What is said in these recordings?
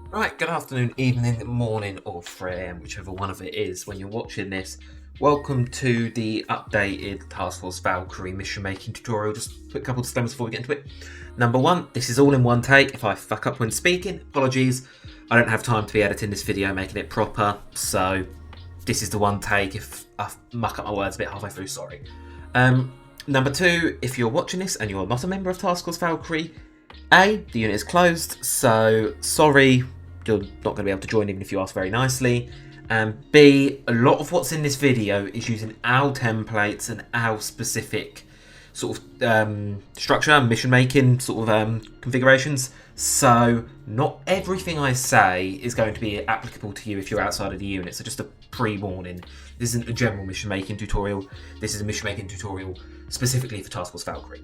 Right, good afternoon, evening, morning, or 3 a.m., whichever one of it is when you're watching this. Welcome to the updated Task Force Valkyrie mission making tutorial. Just put a couple of disclaimers before we get into it. Number one, this is all in one take. If I fuck up when speaking, apologies. I don't have time to be editing this video, making it proper, so this is the one take. If I muck up my words a bit halfway through, sorry. Number two, if you're watching this and you're not a member of Task Force Valkyrie, A, the unit is closed, so sorry, you're not going to be able to join even if you ask very nicely. And B, a lot of what's in this video is using our templates and our specific sort of structure, mission making sort of configurations. So not everything I say is going to be applicable to you if you're outside of the unit. So just a pre-warning. This isn't a general mission making tutorial. This is a mission making tutorial specifically for Task Force Valkyrie.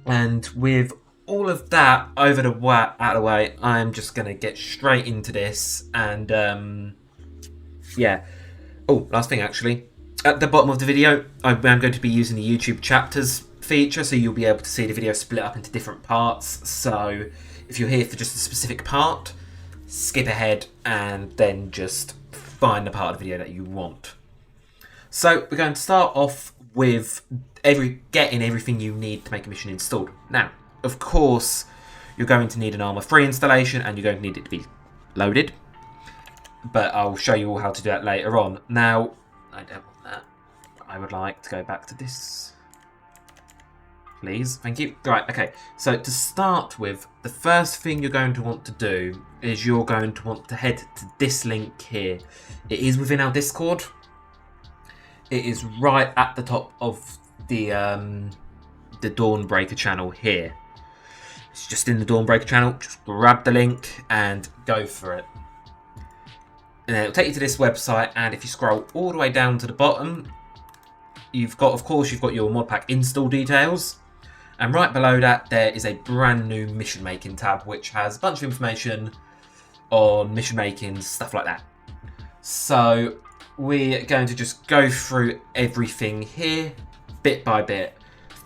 And with all of that out of the way, I'm just going to get straight into this. And yeah. Oh, last thing actually. At the bottom of the video, I'm going to be using the YouTube chapters feature, so you'll be able to see the video split up into different parts. So if you're here for just a specific part, skip ahead and then just find the part of the video that you want. So we're going to start off with getting everything you need to make a mission installed. Now, of course, you're going to need an Armour 3 installation and you're going to need it to be loaded. But I'll show you all how to do that later on. Now, I don't want that. I would like to go back to this. Please, thank you. Right, okay. So to start with, the first thing you're going to want to do is you're going to want to head to this link here. It is within our Discord. It is right at the top of the Dawnbreaker channel here. It's just in the Dawnbreaker channel. Just grab the link and go for it. And then it'll take you to this website, and if you scroll all the way down to the bottom, you've got your mod pack install details. And right below that, there is a brand new mission making tab, which has a bunch of information on mission making, stuff like that. So we're going to just go through everything here, bit by bit.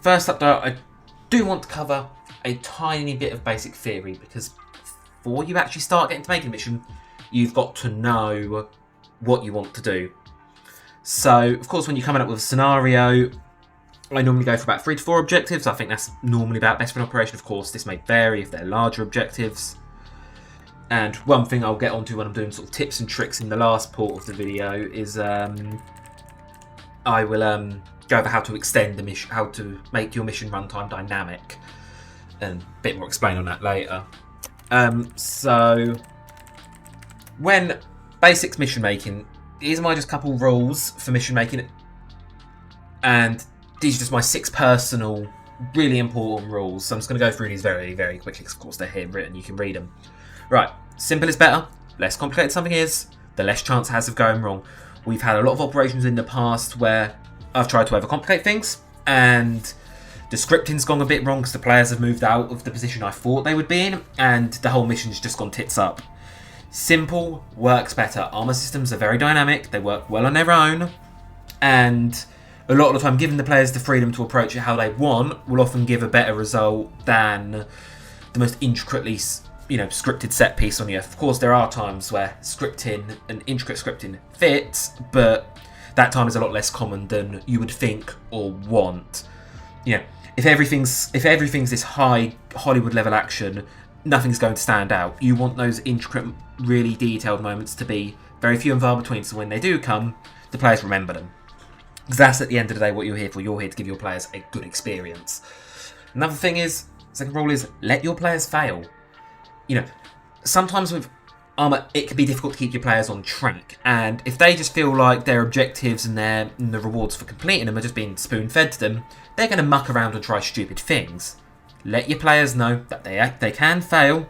First up though, I do want to cover a tiny bit of basic theory, because before you actually start getting to making a mission, you've got to know what you want to do. So, of course, when you're coming up with a scenario, I normally go for about 3 to 4 objectives. I think that's normally about best for an operation. Of course, this may vary if they're larger objectives. And one thing I'll get onto when I'm doing sort of tips and tricks in the last part of the video is I will go over how to extend the mission, how to make your mission runtime dynamic, and a bit more explain on that later. So when basics mission making, these are my just couple rules for mission making, and these are just my 6 personal, really important rules. So I'm just going to go through these very, very quickly, because of course they're here written, you can read them. Right, simple is better. Less complicated something is, the less chance it has of going wrong. We've had a lot of operations in the past where I've tried to overcomplicate things, and the scripting's gone a bit wrong because the players have moved out of the position I thought they would be in, and the whole mission's just gone tits up. Simple works better. Armor systems are very dynamic, they work well on their own, and a lot of the time giving the players the freedom to approach it how they want will often give a better result than the most intricately scripted set piece on the earth. Of course, there are times where scripting and intricate scripting fits, but that time is a lot less common than you would think or want. If everything's this high Hollywood level action, nothing's going to stand out. You want those intricate, really detailed moments to be very few and far between, so when they do come, the players remember them. Because that's at the end of the day what you're here for. You're here to give your players a good experience. Another thing is, second rule is, let your players fail. Sometimes with armor, it can be difficult to keep your players on track, and if they just feel like their objectives and the rewards for completing them are just being spoon-fed to them, they're going to muck around and try stupid things. Let your players know that they can fail,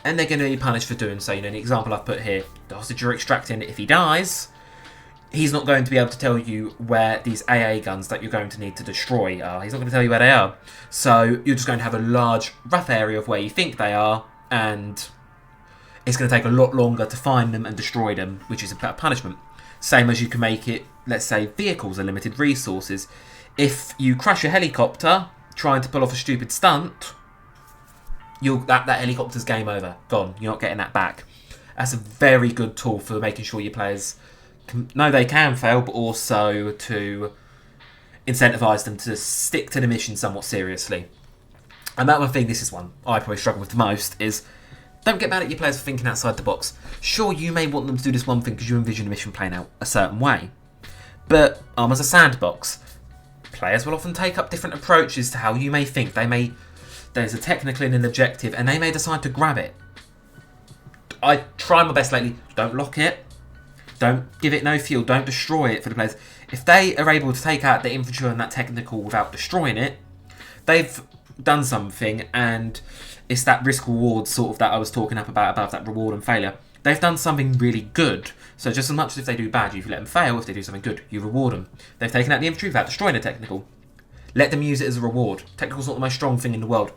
and they're going to be punished for doing so. The example I've put here, the hostage you're extracting, if he dies, he's not going to be able to tell you where these AA guns that you're going to need to destroy are. He's not going to tell you where they are. So you're just going to have a large, rough area of where you think they are, and it's going to take a lot longer to find them and destroy them, which is a punishment. Same as you can make it, let's say, vehicles are limited resources. If you crash a helicopter trying to pull off a stupid stunt, that helicopter's game over. Gone. You're not getting that back. That's a very good tool for making sure your players know they can fail, but also to incentivise them to stick to the mission somewhat seriously. And that one thing, this is one I probably struggle with the most, is don't get mad at your players for thinking outside the box. Sure, you may want them to do this one thing because you envision a mission playing out a certain way. But Armour's a sandbox. Players will often take up different approaches to how you may think. There's a technical and an objective, and they may decide to grab it. I try my best lately, don't lock it. Don't give it no fuel. Don't destroy it for the players. If they are able to take out the infantry and that technical without destroying it, they've done something, and it's that risk-reward sort of that I was talking up about above, that reward and failure. They've done something really good. So just as much as if they do bad, you let them fail. If they do something good, you reward them. They've taken out the infantry without destroying a technical. Let them use it as a reward. Technical's not the most strong thing in the world.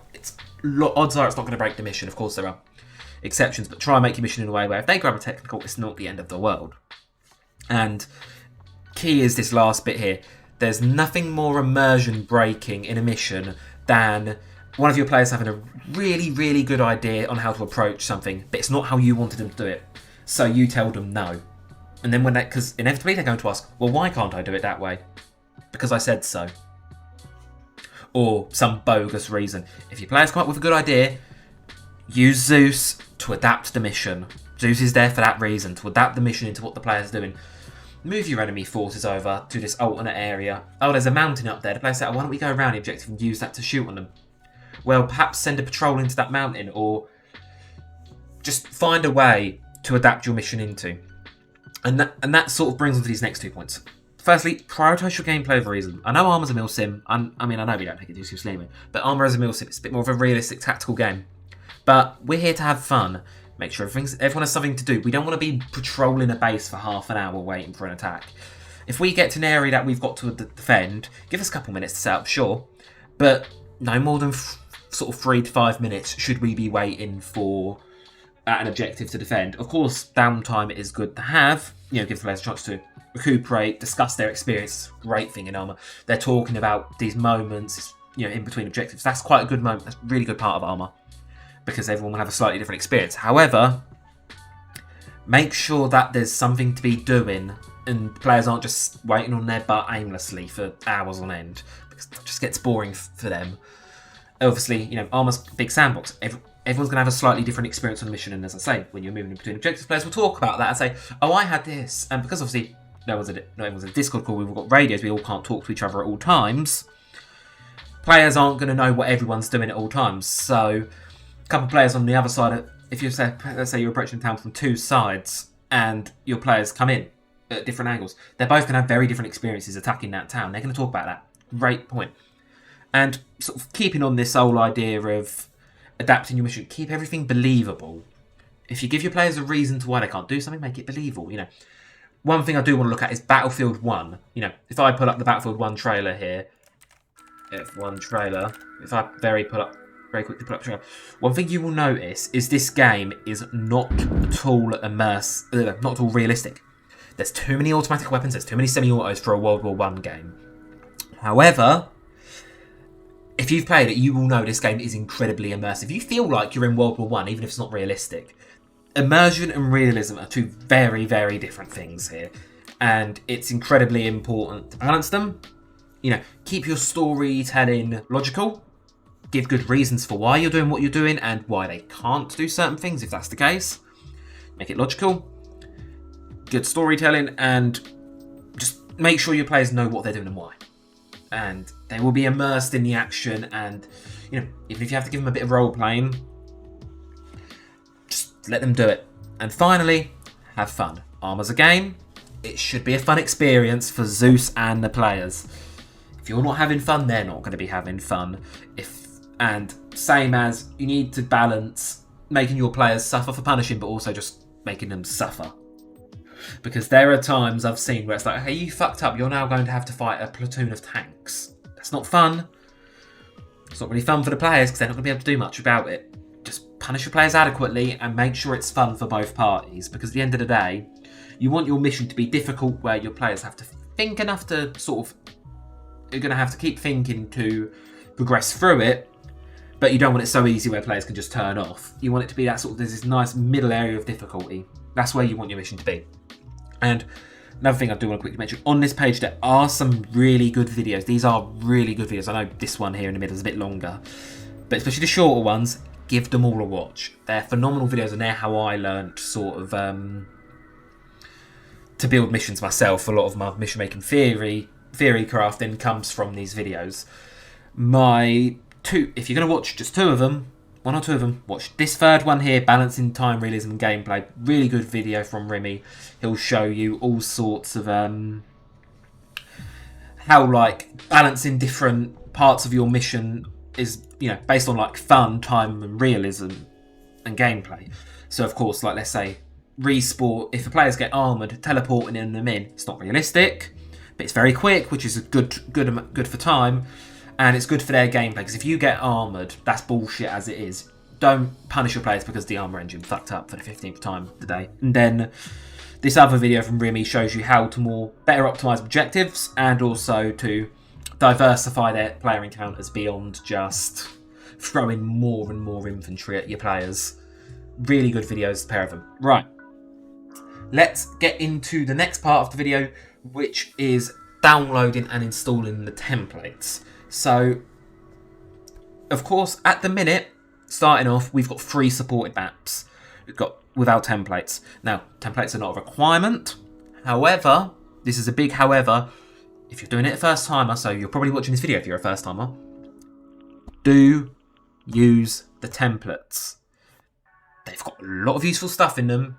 Odds are it's not going to break the mission. Of course there are exceptions, but try and make your mission in a way where if they grab a technical, it's not the end of the world. And key is this last bit here. There's nothing more immersion breaking in a mission than one of your players having a really, really good idea on how to approach something, but it's not how you wanted them to do it. So you tell them no. And then because inevitably they're going to ask, well, why can't I do it that way? Because I said so. Or some bogus reason. If your players come up with a good idea, use Zeus to adapt the mission. Zeus is there for that reason, to adapt the mission into what the player's doing. Move your enemy forces over to this alternate area. Oh, there's a mountain up there. The player said, oh, why don't we go around the objective and use that to shoot on them? Well, perhaps send a patrol into that mountain, or just find a way to adapt your mission into. And that sort of brings on to these next 2 points. Firstly, prioritise your gameplay over reason. I know Armour's a mill sim. I know we don't take it too seriously anyway, but Armour is a mill sim. It's a bit more of a realistic tactical game. But we're here to have fun. Make sure everyone has something to do. We don't want to be patrolling a base for half an hour waiting for an attack. If we get to an area that we've got to defend, give us a couple minutes to set up, sure. But no more than sort of 3 to 5 minutes should we be waiting for an objective to defend. Of course, downtime is good to have. Give the players a chance to recuperate, discuss their experience. Great thing in Armour. They're talking about these moments, in between objectives. That's quite a good moment. That's a really good part of Armour, because everyone will have a slightly different experience. However, make sure that there's something to be doing and players aren't just waiting on their butt aimlessly for hours on end, because it just gets boring for them. Obviously, Armour's a big sandbox. Everyone's going to have a slightly different experience on the mission, and as I say, when you're moving between objectives, players will talk about that and say, oh, I had this. And because obviously no one's a Discord call, we've all got radios, we all can't talk to each other at all times, players aren't going to know what everyone's doing at all times. So a couple of players on the other side, if let's say you're approaching town from 2 sides and your players come in at different angles, they're both going to have very different experiences attacking that town. They're going to talk about that. Great point. And sort of keeping on this whole idea of adapting your mission, keep everything believable. If you give your players a reason to why they can't do something, make it believable. One thing I do want to look at is Battlefield 1. If I pull up the Battlefield 1 trailer here, F1 trailer, if I very quickly pull up the trailer, one thing you will notice is this game is not at all not at all realistic. There's too many automatic weapons, there's too many semi-autos for a World War I game. However, if you've played it, you will know this game is incredibly immersive. You feel like you're in World War I, even if it's not realistic. Immersion and realism are 2 very, very different things here. And it's incredibly important to balance them. Keep your storytelling logical. Give good reasons for why you're doing what you're doing and why they can't do certain things, if that's the case. Make it logical. Good storytelling, and just make sure your players know what they're doing and why. And they will be immersed in the action, and even if you have to give them a bit of role playing, just let them do it. And finally, have fun. Armour's a game. It should be a fun experience for Zeus and the players. If you're not having fun, they're not going to be having fun. And same as you need to balance making your players suffer for punishing, but also just making them suffer. Because there are times I've seen where it's like, hey, you fucked up, you're now going to have to fight a platoon of tanks. That's not fun. It's not really fun for the players because they're not going to be able to do much about it. Just punish your players adequately and make sure it's fun for both parties, because at the end of the day, you want your mission to be difficult where your players have to think enough to you're going to have to keep thinking to progress through it, but you don't want it so easy where players can just turn off. You want it to be that sort of, there's this nice middle area of difficulty. That's where you want your mission to be. And another thing I do want to quickly mention, on this page there are some really good videos. These are really good videos. I know this one here in the middle is a bit longer, but especially the shorter ones, give them all a watch. They're phenomenal videos, and they're how I learned sort of to build missions myself. A lot of my mission making theory crafting comes from these videos. If you're going to watch just 2 of them, 1 or 2 of them, watch this third one here, Balancing Time, Realism and Gameplay. Really good video from Remy. He'll show you all sorts of how like balancing different parts of your mission is, you know, based on like fun, time and realism and gameplay. So of course, like let's say respawn, if the players get armoured, teleporting them in, it's not realistic, but it's very quick, which is good for time, and it's good for their gameplay, because if you get armoured, that's bullshit as it is. Don't punish your players because the armour engine fucked up for the 15th time today. And then this other video from Remy shows you how to better optimise objectives, and also to diversify their player encounters beyond just throwing more and more infantry at your players. Really good videos, a pair of them. Right, let's get into the next part of the video, which is downloading and installing the templates. So, of course, at the minute, starting off, we've got 3 supported maps. We've got without templates. Now, templates are not a requirement. However, this is a big however, if you're doing it a first timer, so you're probably watching this video if you're a first timer, do use the templates. They've got a lot of useful stuff in them,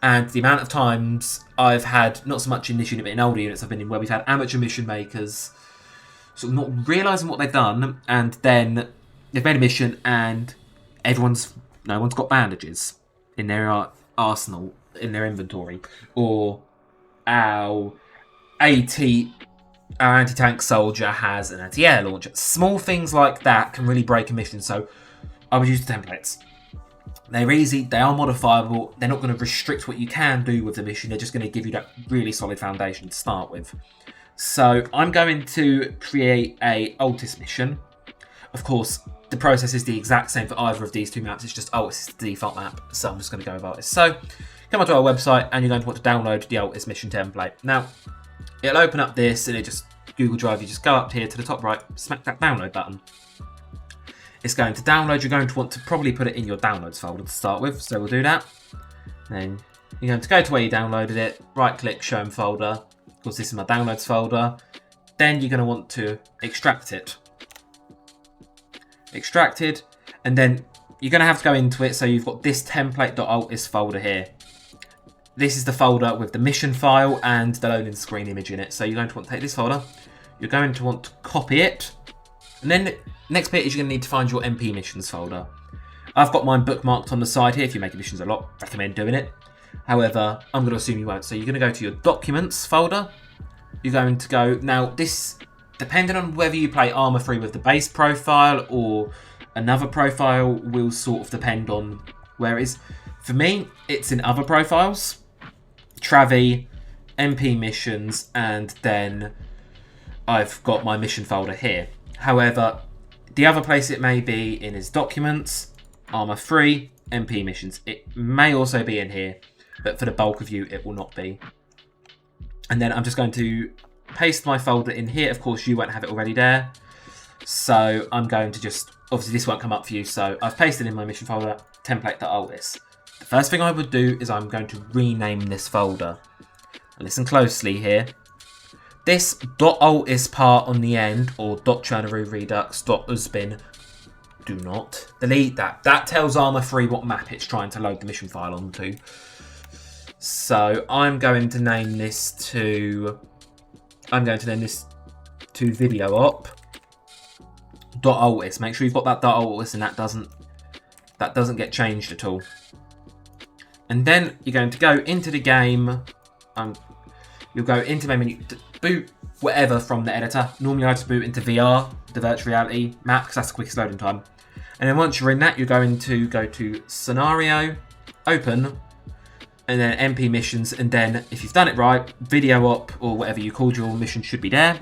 and the amount of times I've had, not so much in this unit, but in older units I've been in, where we've had amateur mission makers sort of not realising what they've done, and then they've made a mission and no one's got bandages in their arsenal, in their inventory, or our anti-tank soldier has an anti-air launcher. Small things like that can really break a mission, so I would use the templates. They're easy, they are modifiable, they're not going to restrict what you can do with the mission, they're just going to give you that really solid foundation to start with. So I'm going to create a Altis mission. Of course, the process is the exact same for either of these 2 maps, it's just Altis is the default map, so I'm just going to go with Altis. So, come onto our website and you're going to want to download the Altis mission template. Now, it'll open up this and it just, Google Drive, you just go up here to the top right, smack that download button. It's going to download, you're going to want to probably put it in your downloads folder to start with, so we'll do that. Then you're going to go to where you downloaded it, right click, show in folder. Of course, this is my downloads folder. Then you're going to want to extract it. Extracted, and then you're going to have to go into it, so you've got this template.altis folder here. This is the folder with the mission file and the loading screen image in it. So you're going to want to take this folder, you're going to want to copy it, and then the next bit is you're going to need to find your MP missions folder. I've got mine bookmarked on the side here. If you're making missions a lot, recommend doing it. However, I'm going to assume you won't. So you're going to go to your documents folder. You're going to go, now this, depending on whether you play Armour 3 with the base profile or another profile, will sort of depend on where it is. For me, it's in other profiles, Travi, MP missions, and then I've got my mission folder here. However, the other place it may be in is documents, Armour 3, MP missions. It may also be in here, but for the bulk of you, it will not be. And then I'm just going to paste my folder in here. Of course, you won't have it already there. So I'm going to just, obviously this won't come up for you, so I've pasted in my mission folder, template.altis. The first thing I would do is I'm going to rename this folder. Listen closely here. This .altis part on the end, or .chernaru redux, .usbin, do not delete that. That tells Armour 3 what map it's trying to load the mission file onto. So I'm going to name this to video op .altis. Make sure you've got that .altis and that doesn't get changed at all. And then you're going to go into the game. You'll go into main menu, boot whatever from the editor. Normally I just boot into VR, the virtual reality map, because that's the quickest loading time. And then once you're in that, you're going to go to scenario, open, and then MP missions, and then if you've done it right, video op or whatever you called your mission should be there,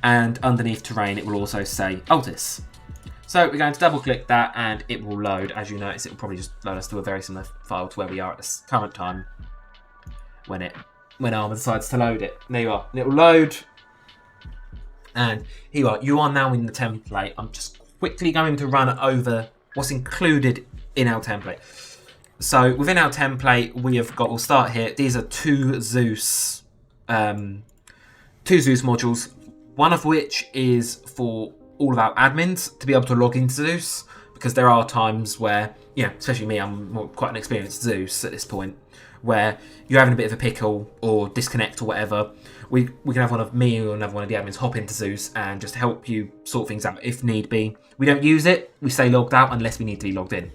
and underneath terrain it will also say Altis. So we're going to double click that and it will load. As you notice, it will probably just load us to a very similar file to where we are at this current time when Armour decides to load it. There you are. And it will load. And here you are. You are now in the template. I'm just quickly going to run over what's included in our template. So within our template, we'll start here. These are two Zeus modules, one of which is for all of our admins to be able to log into Zeus, because there are times where, especially me, I'm quite an experienced Zeus at this point, where you're having a bit of a pickle or disconnect or whatever. We can have one of me or another one of the admins hop into Zeus and just help you sort things out if need be. We don't use it, we stay logged out unless we need to be logged in.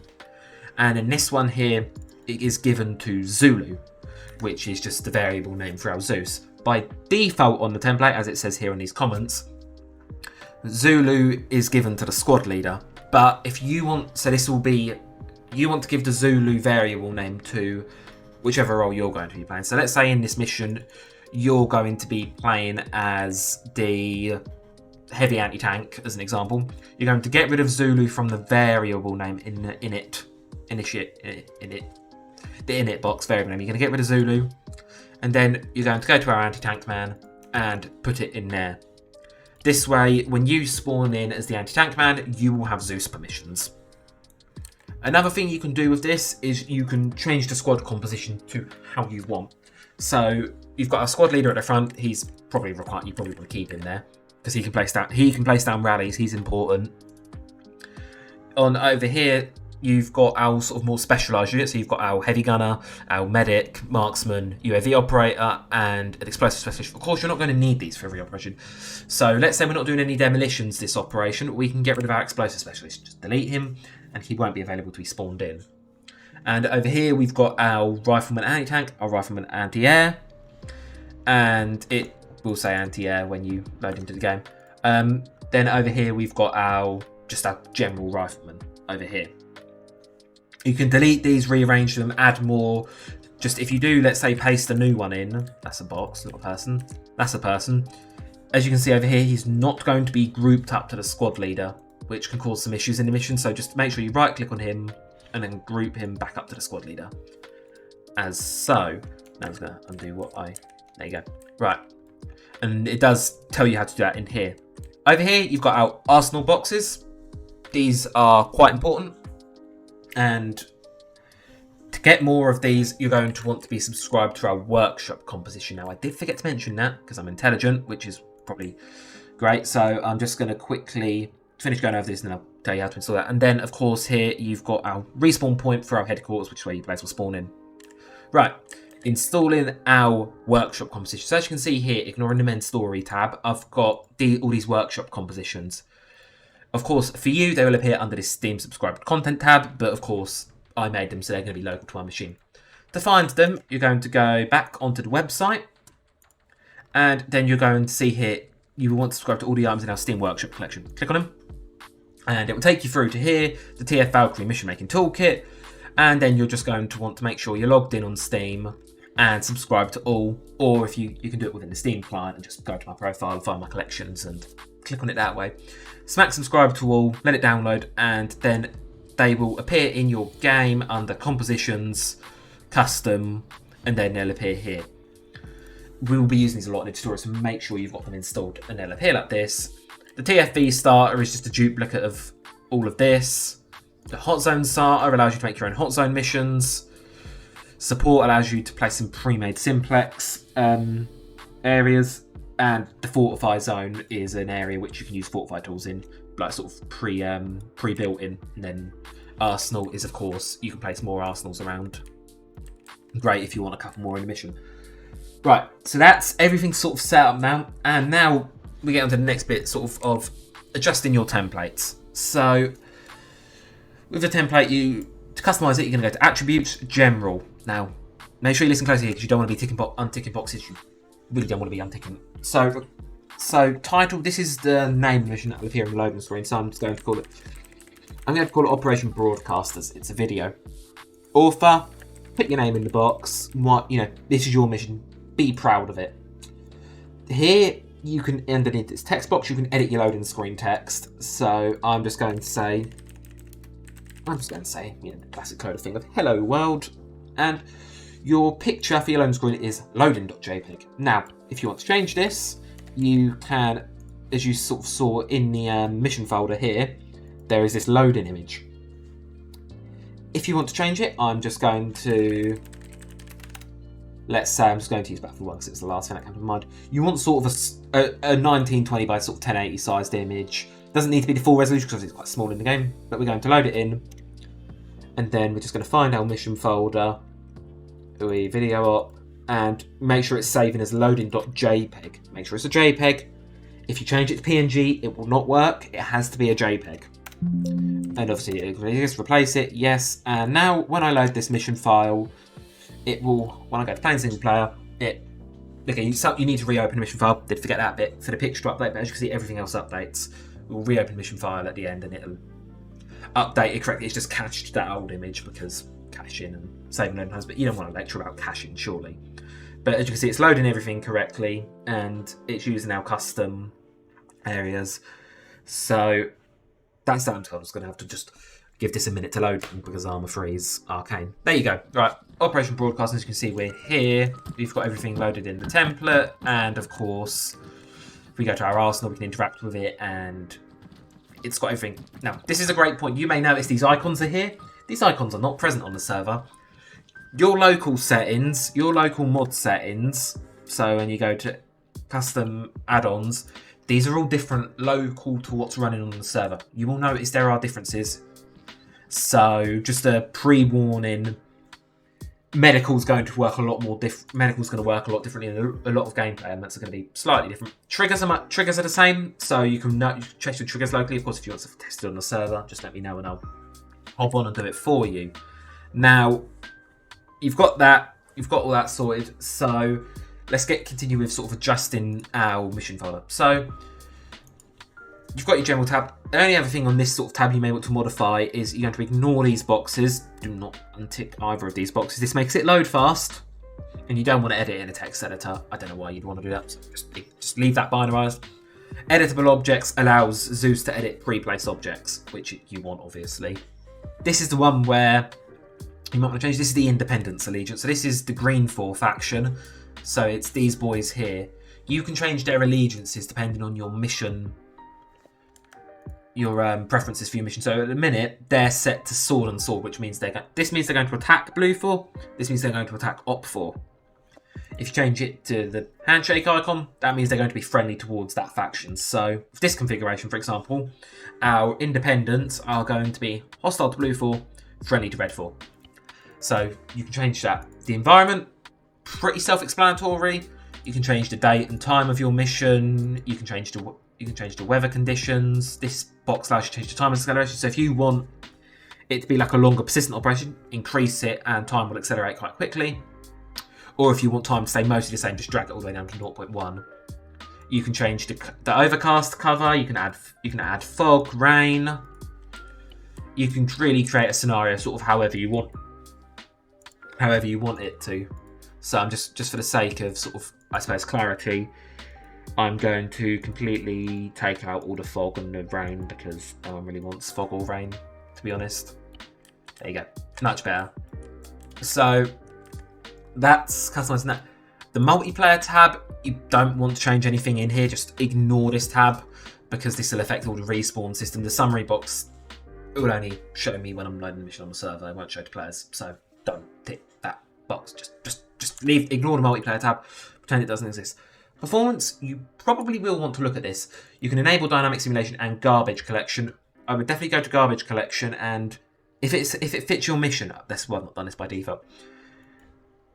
And in this one here, it is given to Zulu, which is just the variable name for our Zeus. By default on the template, as it says here in these comments, Zulu is given to the squad leader. But if you want, you want to give the Zulu variable name to whichever role you're going to be playing. So let's say in this mission, you're going to be playing as the heavy anti-tank, as an example. You're going to get rid of Zulu from the variable name in the init box variable name. You're going to get rid of Zulu, and then you're going to go to our anti-tank man and put it in there. This way, when you spawn in as the anti-tank man, you will have Zeus permissions. Another thing you can do with this is you can change the squad composition to how you want. So you've got a squad leader at the front. He's probably required. You probably want to keep him there because he can place down rallies. He's important. On over here, you've got our sort of more specialised units. So you've got our heavy gunner, our medic, marksman, UAV operator, and an explosive specialist. Of course, you're not going to need these for every operation. So let's say we're not doing any demolitions this operation. We can get rid of our explosive specialist. Just delete him, and he won't be available to be spawned in. And over here, we've got our rifleman anti-tank, our rifleman anti-air, and it will say anti-air when you load into the game. Then over here, we've got our general rifleman over here. You can delete these, rearrange them, add more. Just if you do, let's say, paste a new one in. That's a box, not a person. That's a person. As you can see over here, he's not going to be grouped up to the squad leader, which can cause some issues in the mission. So just make sure you right-click on him and then group him back up to the squad leader. As so. Now I'm just going to undo there you go. Right. And it does tell you how to do that in here. Over here, you've got our arsenal boxes. These are quite important. And to get more of these, you're going to want to be subscribed to our workshop composition. Now, I did forget to mention that because I'm intelligent, which is probably great. So I'm just going to quickly finish going over this and then I'll tell you how to install that. And then, of course, here you've got our respawn point for our headquarters, which is where your players will spawn in. Right, installing our workshop composition. So as you can see here, ignoring the main story tab, I've got all these workshop compositions. Of course, for you, they will appear under this Steam subscribed content tab, but of course, I made them so they're going to be local to our machine. To find them, you're going to go back onto the website, and then you're going to see here, you will want to subscribe to all the items in our Steam Workshop collection. Click on them, and it will take you through to here, the TF Valkyrie Mission Making Toolkit, and then you're just going to want to make sure you're logged in on Steam and subscribe to all, or if you can do it within the Steam client and just go to my profile, find my collections, and click on it that way. Smack subscribe to all, let it download, and then they will appear in your game under compositions, custom, and then they'll appear here. We will be using these a lot in the tutorial, so make sure you've got them installed and they'll appear like this. The TFV starter is just a duplicate of all of this. The hot zone starter allows you to make your own hot zone missions. Support allows you to place some pre-made simplex areas. And the fortify zone is an area which you can use fortify tools in, like sort of pre-built in. And then arsenal is, of course, you can place more arsenals around. Great if you want a couple more in the mission. Right, so that's everything sort of set up now. And now we get on to the next bit, sort of adjusting your templates. So with the template, to customize it, you're going to go to attributes, general. Now, make sure you listen closely here because you don't want to be unticking boxes. You really don't want to be unticking. So title, this is the name of the mission that will appear on the loading screen. So I'm just going to call it, Operation Broadcasters. It's a video. Author, put your name in the box. This is your mission. Be proud of it. Here, you can, underneath this text box, you can edit your loading screen text. So I'm just going to say, you know, the classic code thing of hello world, and your picture for your loading screen is loading.jpg. Now, if you want to change this, you can, as you sort of saw in the mission folder here, there is this loading image. If you want to change it, I'm just going to, let's say I'm just going to use Battlefield 1 because it's the last thing that came to mind. You want sort of a 1920 by sort of 1080 sized image. Doesn't need to be the full resolution because it's quite small in the game, but we're going to load it in. And then we're just going to find our mission folder, we video up, and make sure it's saving as loading.jpg. Make sure it's a JPEG. If you change it to PNG, it will not work. It has to be a JPEG. And obviously, just replace it, yes. And now, when I load this mission file, it will, when I go to plain single player, okay, you need to reopen the mission file. Did forget that bit for the picture to update, but as you can see, everything else updates. We'll reopen the mission file at the end, and it'll update it correctly. It's just cached that old image because caching and saving loading times, but you don't want to lecture about caching, surely. But as you can see, it's loading everything correctly, and it's using our custom areas. So that's that. I'm just going to have to just give this a minute to load because Armour Freeze Arcane. There you go. Right, Operation Broadcast. As you can see, we're here. We've got everything loaded in the template, and of course, if we go to our arsenal, we can interact with it, and it's got everything. Now, this is a great point. You may notice these icons are here. These icons are not present on the server. Your local settings, your local mod settings, so when you go to custom add-ons, these are all different local to what's running on the server. You will notice there are differences. So just a pre-warning, medical's going to work a lot more medical's going to work a lot differently in a lot of gameplay elements are going to be slightly different. Triggers are the same, so you can check your triggers locally. Of course, if you want to test it on the server, just let me know and I'll hop on and do it for you. Now, you've got all that sorted, so let's continue with sort of adjusting our mission folder. So you've got your general tab. The only other thing on this sort of tab you may want to modify is you're going to ignore these boxes. Do not untick either of these boxes. This makes it load fast, and you don't want to edit in a text editor. I don't know why you'd want to do that, so just leave that binarized. Editable objects allows Zeus to edit pre-placed objects, which you want, obviously. This is the one where you might want to change. This is the Independence Allegiance. So this is the Green 4 faction. So it's these boys here. You can change their allegiances depending on your mission, your preferences for your mission. So at the minute, they're set to sword and sword, which means this means they're going to attack Blue 4. This means they're going to attack Op 4. If you change it to the handshake icon, that means they're going to be friendly towards that faction. So for this configuration, for example, our independents are going to be hostile to Blue 4, friendly to Red 4. So you can change that. The environment, pretty self-explanatory. You can change the date and time of your mission. You can change the weather conditions. This box allows you to change the time and acceleration. So if you want it to be like a longer persistent operation, increase it and time will accelerate quite quickly. Or if you want time to stay mostly the same, just drag it all the way down to 0.1. You can change the overcast cover. You can add fog, rain. You can really create a scenario sort of however you want it to. So I'm just for the sake of sort of, I suppose, clarity, I'm going to completely take out all the fog and the rain because no one really wants fog or rain, to be honest. There you go. Much better. So that's customizing that. The multiplayer tab, you don't want to change anything in here. Just ignore this tab because this will affect all the respawn system. The summary box, it will only show me when I'm loading the mission on the server. It won't show to players. So don't tick that box. Just ignore the multiplayer tab. Pretend it doesn't exist. Performance, you probably will want to look at this. You can enable dynamic simulation and garbage collection. I would definitely go to garbage collection, and if it fits your mission, I've not done this by default.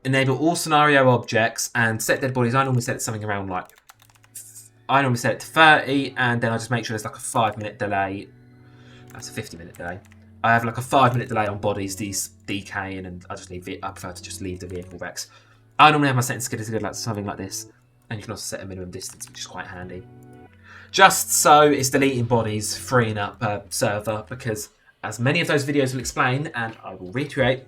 Enable all scenario objects and set dead bodies. I normally set it something around I normally set it to 30, and then I just make sure there's like a 5-minute delay. That's a 50-minute delay. I have like a 5-minute delay on bodies decaying, and I prefer to just leave the vehicle wrecks. I normally have my settings skid like something like this, and you can also set a minimum distance, which is quite handy. Just so it's deleting bodies, freeing up a server, because as many of those videos will explain, and I will reiterate,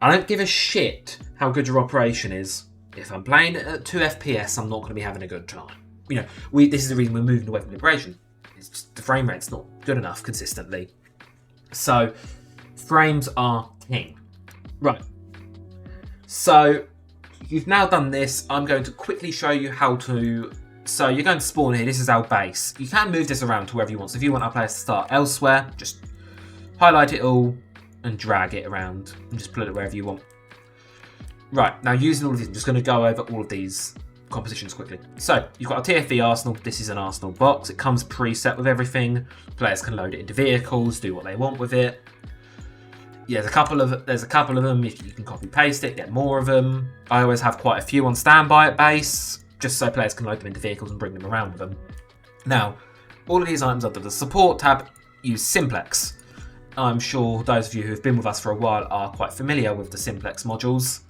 I don't give a shit how good your operation is. If I'm playing at 2 FPS, I'm not going to be having a good time. You know, this is the reason we're moving to Weapon Liberation. It's just the frame rate's not good enough consistently. So, frames are king. Right. So, you've now done this. I'm going to quickly show you how to... So, you're going to spawn here. This is our base. You can move this around to wherever you want. So, if you want our players to start elsewhere, just highlight it all and drag it around and just put it wherever you want. Right, now using all of these, I'm just going to go over all of these compositions quickly. So, you've got a TFV arsenal. This is an arsenal box. It comes preset with everything. Players can load it into vehicles, do what they want with it. Yeah, there's a couple of them. If you can copy paste it, get more of them. I always have quite a few on standby at base, just so players can load them into vehicles and bring them around with them. Now, all of these items under the support tab use simplex. I'm sure those of you who have been with us for a while are quite familiar with the simplex modules.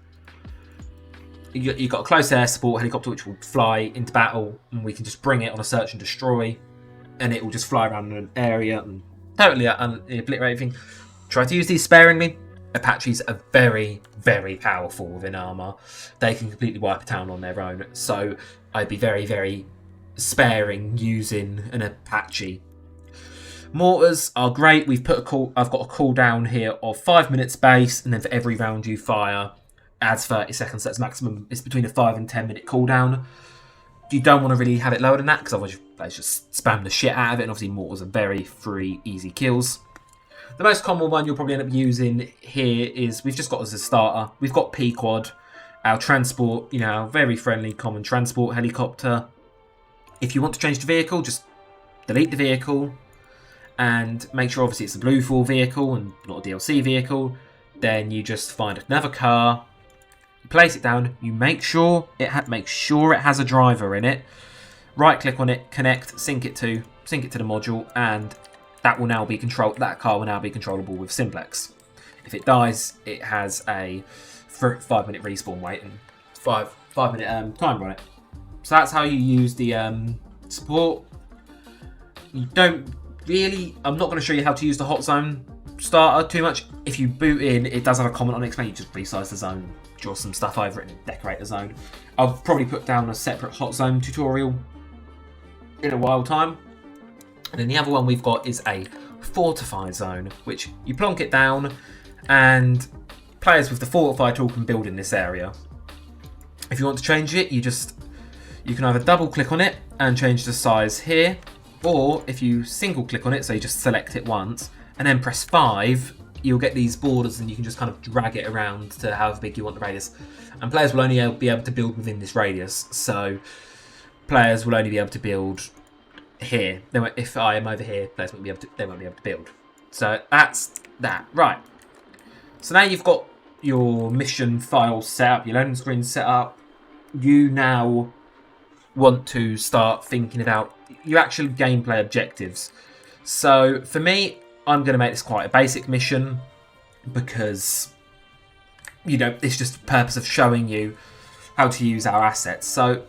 You've got a close air support helicopter which will fly into battle, and we can just bring it on a search and destroy, and it will just fly around an area and totally obliterate everything. Try to use these sparingly. Apaches are very, very powerful within armour. They can completely wipe a town on their own, so I'd be very, very sparing using an Apache. Mortars are great. I've got a cooldown here of 5 minutes base, and then for every round you fire, adds 30 seconds. So that's maximum. It's between a 5 and 10 minute cooldown. You don't want to really have it lower than that, because otherwise you just spam the shit out of it. And obviously mortars are very free, easy kills. The most common one you'll probably end up using here is, we've just got as a starter, we've got P-Quad, our transport, our very friendly common transport helicopter. If you want to change the vehicle, just delete the vehicle and make sure obviously it's a blue full vehicle and not a DLC vehicle. Then you just find another car, you place it down, you make sure it has a driver in it, right click on it, connect, sync it to the module, and that car will now be controllable with simplex. If it dies, it has a 5 minute respawn wait and 5 minute timer on it. So that's how you use the support. You don't really... I'm not going to show you how to use the hot zone starter too much. If you boot in, it does have a comment on it explaining. You just resize the zone, draw some stuff over it and decorate the zone. I'll probably put down a separate hot zone tutorial in a while time. And then the other one we've got is a fortify zone, which you plonk it down and players with the fortify tool can build in this area. If you want to change it, you can either double click on it and change the size here, or if you single click on it, so you just select it once and then press 5, you'll get these borders and you can just kind of drag it around to however big you want the radius. And players will only be able to build within this radius, so players will only be able to build here. If I am over here, players won't be able to build. So that's that. Right. So now you've got your mission file set up, your loading screen set up. You now want to start thinking about your actual gameplay objectives. So for me, I'm going to make this quite a basic mission because, it's just the purpose of showing you how to use our assets. So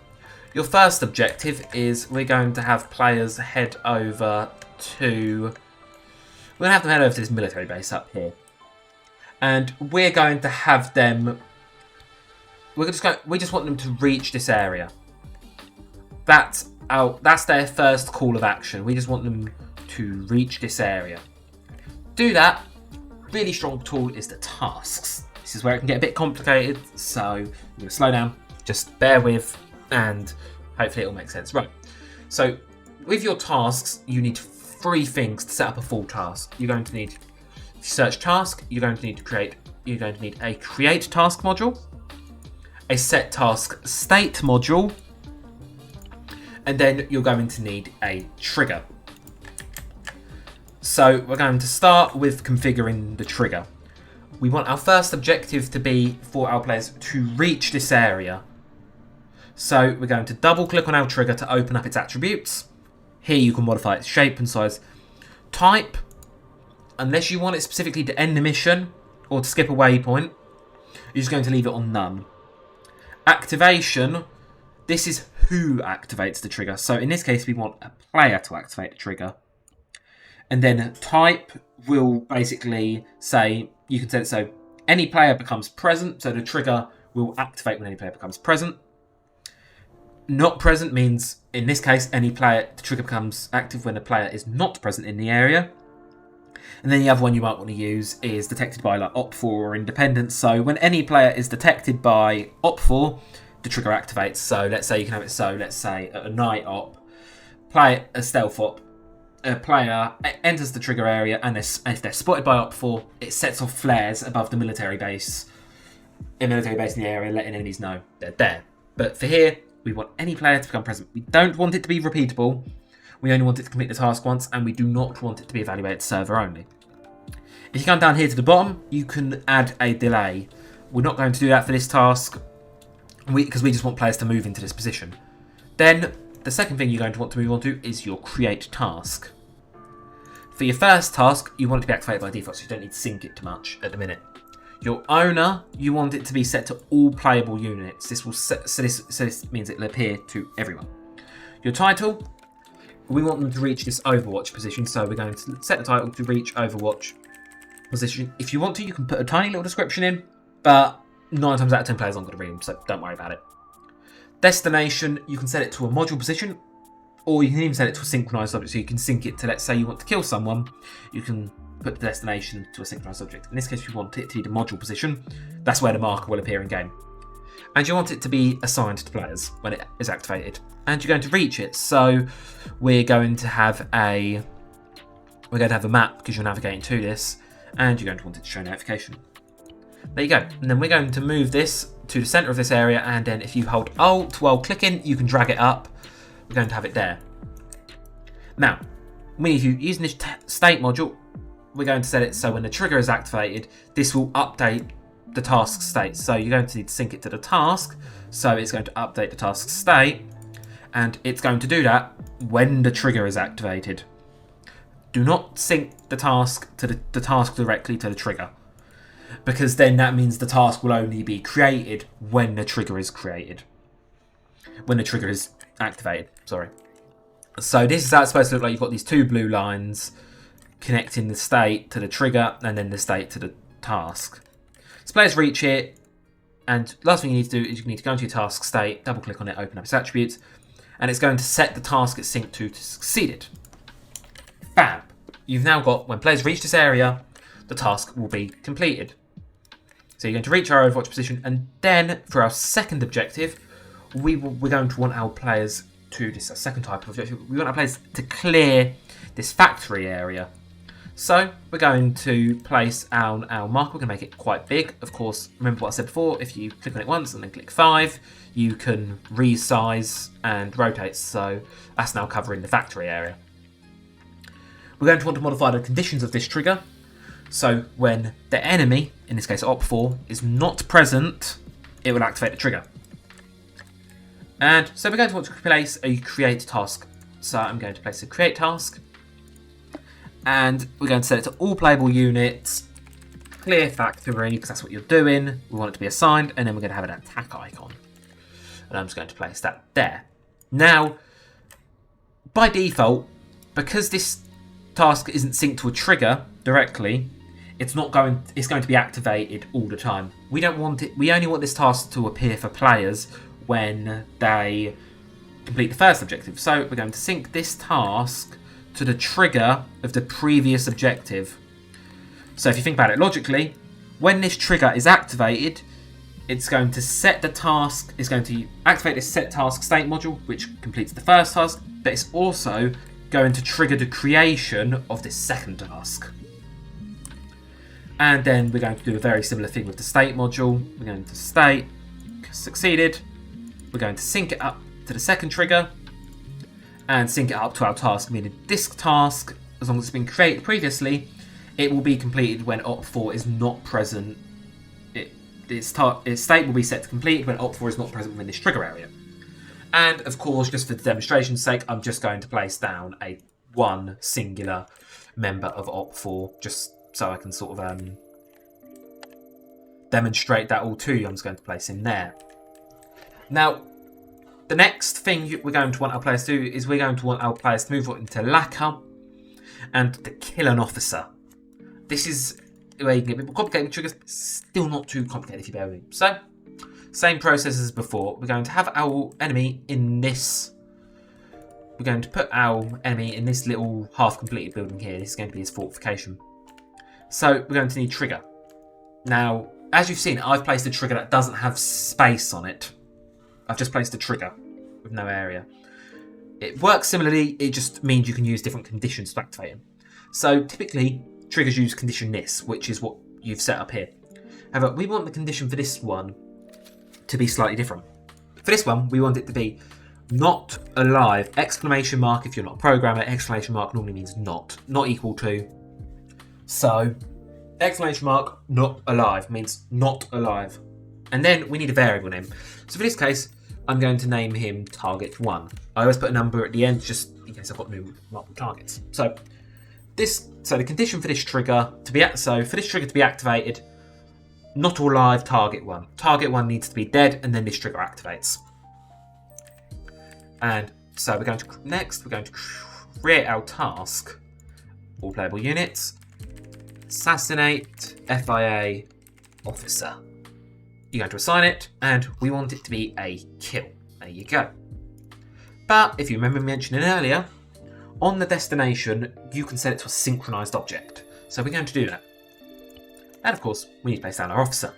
your first objective is we're going to have players head over to... We're going to have them head over to this military base up here. And we're going to have them... We just want them to reach this area. That's their first call of action. We just want them to reach this area. Do that. Really strong tool is the tasks. This is where it can get a bit complicated, so I'm going to slow down. Just bear with, and hopefully it'll make sense. Right. So with your tasks, you need 3 things to set up a full task. You're going to need search task. You're going to need a create task module, a set task state module, and then you're going to need a trigger. So we're going to start with configuring the trigger. We want our first objective to be for our players to reach this area. So we're going to double click on our trigger to open up its attributes. Here you can modify its shape and size. Type, unless you want it specifically to end the mission or to skip a waypoint, you're just going to leave it on none. Activation, this is who activates the trigger. So in this case, we want a player to activate the trigger. And then type will basically say, you can set it so any player becomes present, so the trigger will activate when any player becomes present. Not present means, in this case, the trigger becomes active when a player is not present in the area. And then the other one you might want to use is detected by like Op4 or Independent. So when any player is detected by Op4, the trigger activates. So let's say you can have it so, let's say at a night op, play a stealth op, a player enters the trigger area, and if they're spotted by Op4, it sets off flares above the military base in the area, letting enemies know they're there. But for here, we want any player to become present. We don't want it to be repeatable. We only want it to complete the task once, and we do not want it to be evaluated server only. If you come down here to the bottom, you can add a delay. We're not going to do that for this task because we just want players to move into this position. Then the second thing you're going to want to move on to is your create task. For your first task, you want it to be activated by default, so you don't need to sync it too much at the minute. Your owner, you want it to be set to all playable units. This means it will appear to everyone. Your title, we want them to reach this Overwatch position, so we're going to set the title to reach Overwatch position. If you want to, you can put a tiny little description in, but 9 times out of 10 players aren't going to read them, so don't worry about it. Destination, you can set it to a module position, or you can even set it to a synchronized object, so you can sync it to, let's say you want to kill someone, you can put the destination to a synchronized object. In this case, you want it to be the module position. That's where the marker will appear in game. And you want it to be assigned to players when it is activated. And you're going to reach it. So we're going to have a map because you're navigating to this, and you're going to want it to show notification. There you go. And then we're going to move this to the center of this area, and then if you hold Alt while clicking, you can drag it up. We're going to have it there. Now, using this state module, we're going to set it so when the trigger is activated, this will update the task state. So you're going to need to sync it to the task. So it's going to update the task state, and it's going to do that when the trigger is activated. Do not sync the task to the task directly to the trigger, because then that means the task will only be created when the trigger is created. When the trigger is activated, sorry. So this is how it's supposed to look like. You've got these two blue lines connecting the state to the trigger and then the state to the task. So players reach it, and last thing you need to do is you need to go into your task state, double click on it, open up its attributes, and it's going to set the task it's synced to succeeded. Bam! You've now got, when players reach this area, the task will be completed. So you're going to reach our Overwatch position, and then for our second objective, we're going to want our players to, this is our second type of objective, we want our players to clear this factory area. So we're going to place our marker. We're going to make it quite big. Of course, remember what I said before, if you click on it once and then click 5, you can resize and rotate. So that's now covering the factory area. We're going to want to modify the conditions of this trigger. So when the enemy, in this case Op4, is not present, it will activate the trigger. And so we're going to want to place a create task. So I'm going to place a create task. And we're going to set it to all playable units, clear factory, because that's what you're doing. We want it to be assigned, and then we're going to have an attack icon. And I'm just going to place that there. Now, by default, because this task isn't synced to a trigger directly, it's going to be activated all the time. We don't want it. We only want this task to appear for players when they complete the first objective. So we're going to sync this task to the trigger of the previous objective. So if you think about it logically, when this trigger is activated, it's going to set the task, it's going to activate this set task state module, which completes the first task, but it's also going to trigger the creation of this second task. And then we're going to do a very similar thing with the state module. We're going to state succeeded. We're going to sync it up to the second trigger and sync it up to our task, meaning this task, as long as it's been created previously, it will be completed when Op4 is not present. Its state will be set to complete when Op4 is not present within this trigger area. And of course, just for the demonstration's sake, I'm just going to place down one singular member of Op4, just so I can sort of demonstrate that all to you. I'm just going to place him there. Now, the next thing we're going to want our players to do is we're going to want our players to move into lacquer and to kill an officer. This is where you can get a bit more complicated with triggers, but still not too complicated if you bear with me. So Same process as before. We're going to have our enemy in this. We're going to put our enemy in this little half-completed building here. This is going to be his fortification. So we're going to need trigger. Now, as you've seen, I've placed a trigger that doesn't have space on it. I've just placed a trigger with no area. It works similarly, it just means you can use different conditions to activate them. So typically, triggers use condition this, which is what you've set up here. However, we want the condition for this one to be slightly different. For this one, we want it to be not alive, exclamation mark if you're not a programmer, exclamation mark normally means not equal to. So, exclamation mark, not alive, means not alive. And then we need a variable name. So for this case, I'm going to name him target1. I always put a number at the end just in case I've got multiple targets. So the condition for this trigger to be activated, not alive target1. Target1 needs to be dead and then this trigger activates. And so we're going to create our task, all playable units, assassinate FIA officer. You're going to assign it, and we want it to be a kill. There you go. But if you remember mentioning earlier, on the destination, you can set it to a synchronized object. So we're going to do that. And of course, we need to place down our officer.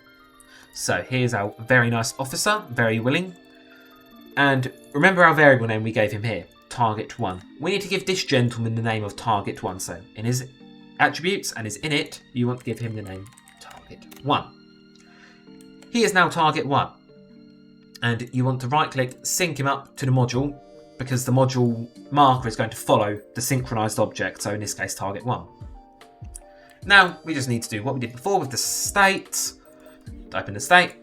So here's our very nice officer, very willing. And remember our variable name we gave him here, target1. We need to give this gentleman the name of target1. So in his attributes and his init, you want to give him the name target1. He is now target1. And you want to right click, sync him up to the module, because the module marker is going to follow the synchronized object, so in this case target1. Now we just need to do what we did before with the state. Type in the state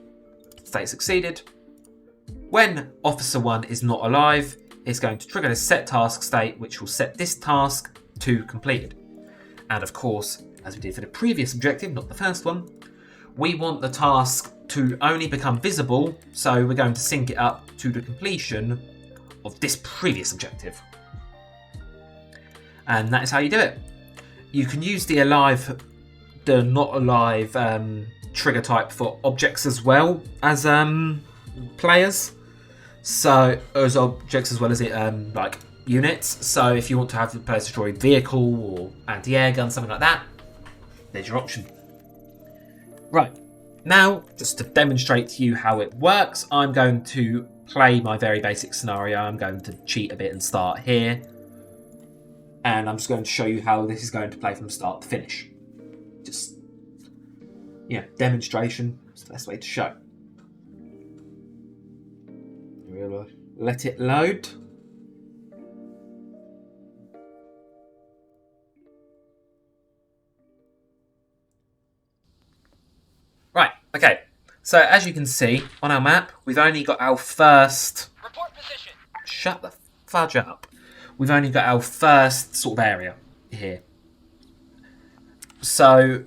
succeeded. When officer 1 is not alive, it's going to trigger the set task state, which will set this task to completed. And of course, as we did for the previous objective, not the first one, we want the task to only become visible, so we're going to sync it up to the completion of this previous objective. And that is how you do it. You can use the not alive trigger type for objects as well as players. So as objects as well as like units. So if you want to have the players destroy a vehicle or anti-air gun, something like that, there's your option. Right. Now, just to demonstrate to you how it works, I'm going to play my very basic scenario. I'm going to cheat a bit and start here. And I'm just going to show you how this is going to play from start to finish. Just, demonstration is the best way to show. We'll let it load. Right, okay. So as you can see on our map, we've only got our first... Report position. Shut the fudge up. We've only got our first sort of area here. So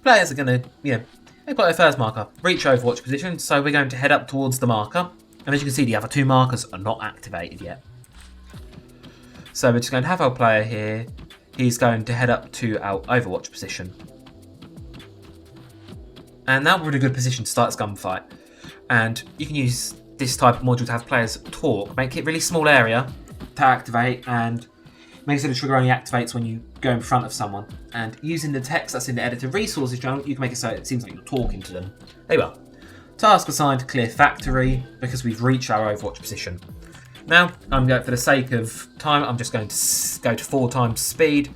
players are going to, they've got their first marker, reach Overwatch position. So we're going to head up towards the marker. And as you can see, the other two markers are not activated yet. So we're just going to have our player here. He's going to head up to our Overwatch position. And now we're in a good position to start this gunfight. And you can use this type of module to have players talk, make it a really small area to activate, and make it so the trigger only activates when you go in front of someone. And using the text that's in the editor resources channel, you can make it so it seems like you're talking to them. There you are. Task assigned to clear factory, because we've reached our Overwatch position. Now, I'm going, for the sake of time, I'm just going to go to 4 times speed.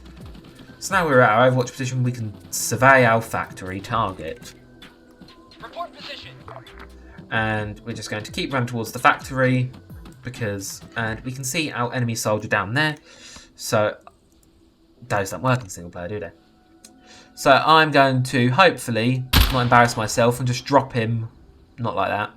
So now we're at our Overwatch position, we can survey our factory target. Report position. And we're just going to keep running towards the factory, and we can see our enemy soldier down there. So those don't work in single player, do they? So I'm going to hopefully not embarrass myself and just drop him, not like that.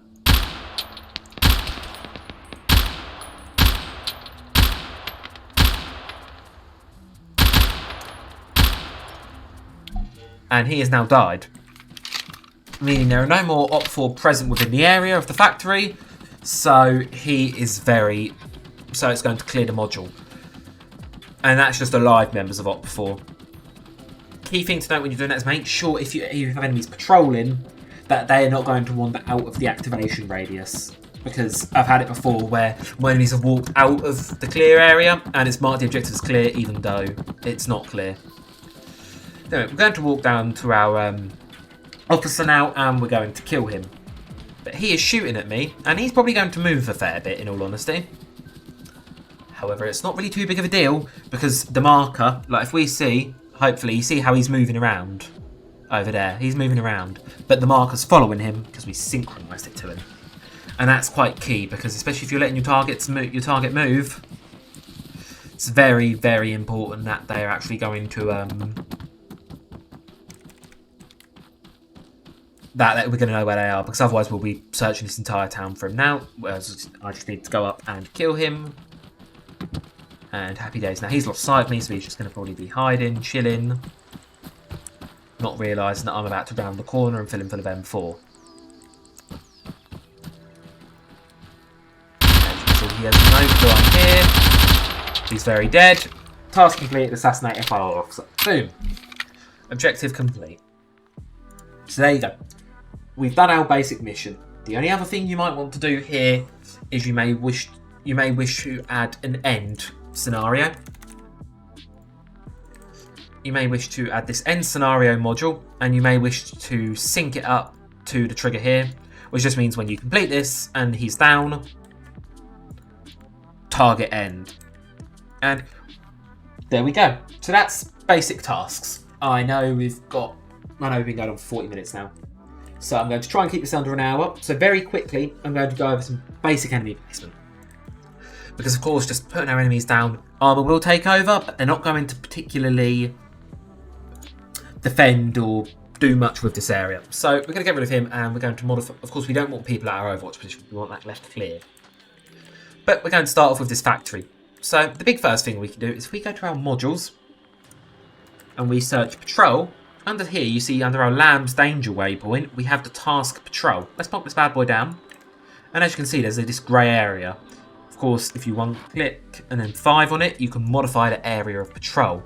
And he has now died, meaning there are no more Op4 present within the area of the factory, so it's going to clear the module. And that's just alive members of Op4. Key thing to note when you're doing that is make sure if you have enemies patrolling, that they are not going to wander out of the activation radius. Because I've had it before where my enemies have walked out of the clear area and it's marked the objective as clear even though it's not clear. Anyway, we're going to walk down to our officer now and we're going to kill him. But he is shooting at me and he's probably going to move a fair bit in all honesty. However, it's not really too big of a deal because the marker, like if we see, hopefully you see how he's moving around over there. He's moving around, but the marker's following him because we synchronised it to him. And that's quite key because especially if you're letting your target move, it's very, very important that they are actually going to that we're going to know where they are because otherwise we'll be searching this entire town for him. Now, I just need to go up and kill him. And happy days. Now he's lost sight of me, so he's just going to probably be hiding, chilling, not realising that I'm about to round the corner and fill him full of M4. He has no clue I'm here. He's very dead. Task complete, assassinate FIR officer. Boom. Objective complete. So there you go. We've done our basic mission. The only other thing you might want to do here is you may wish to add an end scenario. You may wish to add this end scenario module and you may wish to sync it up to the trigger here, which just means when you complete this and he's down, target end. And there we go. So that's basic tasks. I know we've been going on for 40 minutes now. So I'm going to try and keep this under an hour. So very quickly, I'm going to go over some basic enemy placement. Because of course, just putting our enemies down, armour will take over, but they're not going to particularly defend or do much with this area. So we're going to get rid of him and we're going to modify. Of course, we don't want people at our Overwatch position. We want that left clear. But we're going to start off with this factory. So the big first thing we can do is if we go to our modules and we search patrol, under here you see under our Lamb's danger waypoint, we have the task patrol. Let's pop this bad boy down. And as you can see, there's this grey area. Of course, if you click and then 5 on it, you can modify the area of patrol.